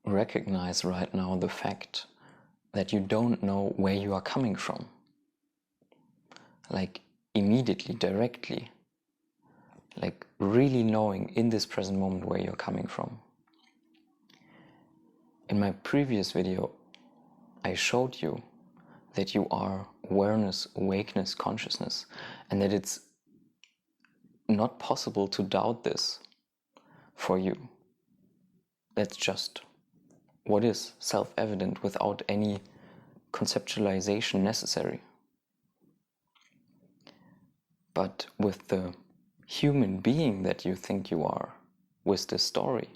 recognize right now the fact that you don't know where you are coming from. Like immediately, directly. Like really knowing in this present moment where you're coming from. In my previous video, I showed you that you are awareness, awakeness, consciousness, and that it's not possible to doubt this for you. That's just what is self-evident without any conceptualization necessary. But with the human being that you think you are, with this story,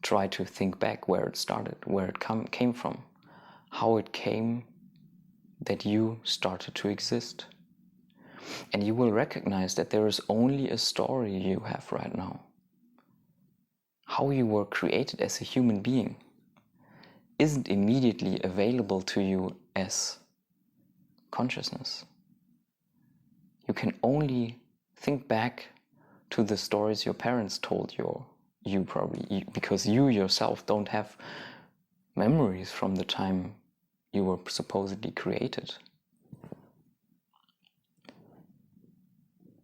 try to think back where it started, where it came from, how it came that you started to exist. And you will recognize that there is only a story you have right now. How you were created as a human being isn't immediately available to you as consciousness. You can only think back to the stories your parents told you probably, because you yourself don't have memories from the time you were supposedly created.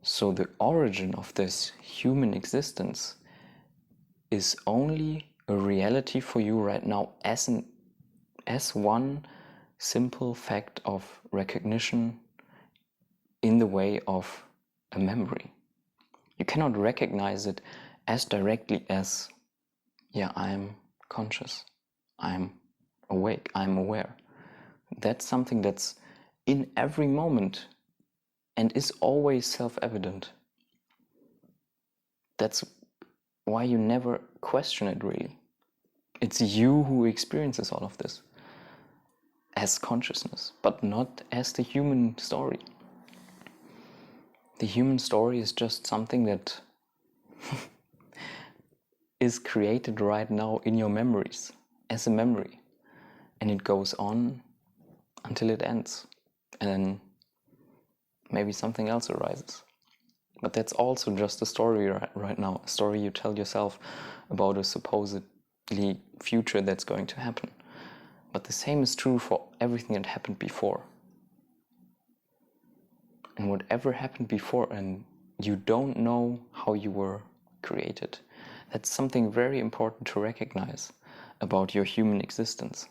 So the origin of this human existence is only a reality for you right now as one simple fact of recognition in the way of a memory. You cannot recognize it as directly as, yeah, I am conscious, I am awake, I am aware. That's something that's in every moment and is always self-evident. That's why you never question it really. It's you who experiences all of this as consciousness, but not as the human story. The human story is just something that is created right now in your memories, as a memory. And it goes on until it ends. And then maybe something else arises. But that's also just a story right now, a story you tell yourself about a supposedly future that's going to happen. But the same is true for everything that happened before. And whatever happened before, and you don't know how you were created, that's something very important to recognize about your human existence.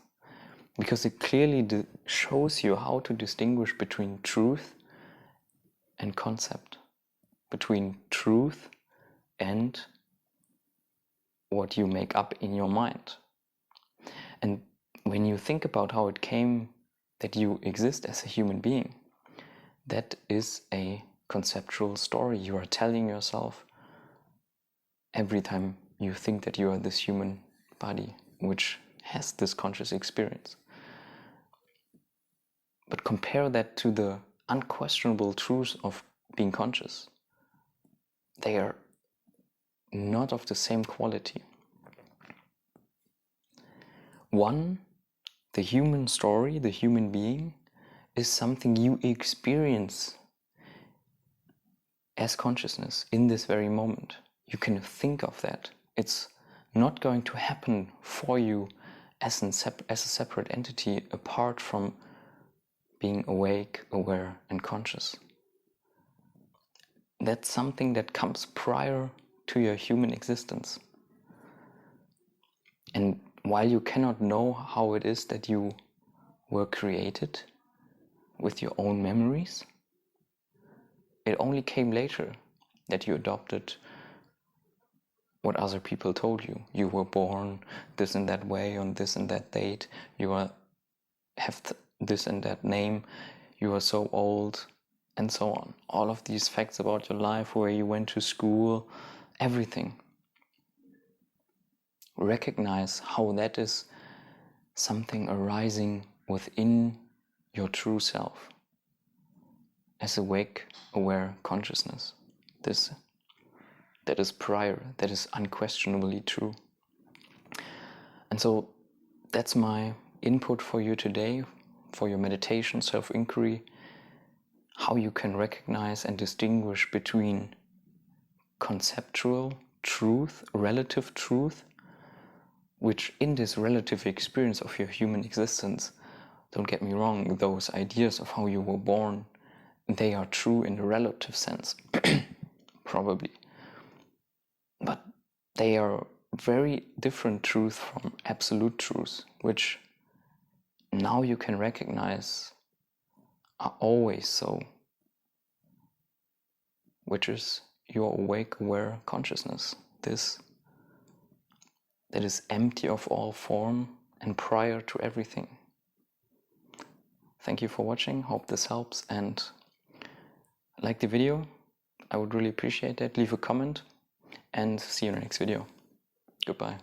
Because it clearly shows you how to distinguish between truth and concept, between truth and what you make up in your mind. And when you think about how it came that you exist as a human being, that is a conceptual story you are telling yourself every time you think that you are this human body which has this conscious experience. But compare that to the unquestionable truth of being conscious. They are not of the same quality. One, the human story, the human being, is something you experience as consciousness in this very moment. You can think of that. It's not going to happen for you as a separate entity apart from being awake, aware, and conscious. That's something that comes prior to your human existence. And while you cannot know how it is that you were created with your own memories, it only came later that you adopted what other people told you. You were born this and that way on this and that date. You have this and that name. You are so old, and so on. All of these facts about your life, where you went to school, everything. Recognize how that is something arising within your true self as awake, aware consciousness. That is prior, that is unquestionably true. And so that's my input for you today, for your meditation, self-inquiry, how you can recognize and distinguish between conceptual truth, relative truth, which in this relative experience of your human existence, don't get me wrong, those ideas of how you were born, they are true in a relative sense, probably. But they are very different truth from absolute truths, which now you can recognize are always so, which is your awake, aware consciousness, this that is empty of all form and prior to everything. Thank you for watching, hope this helps, and like the video, I would really appreciate that. Leave a comment and see you in the next video. Goodbye.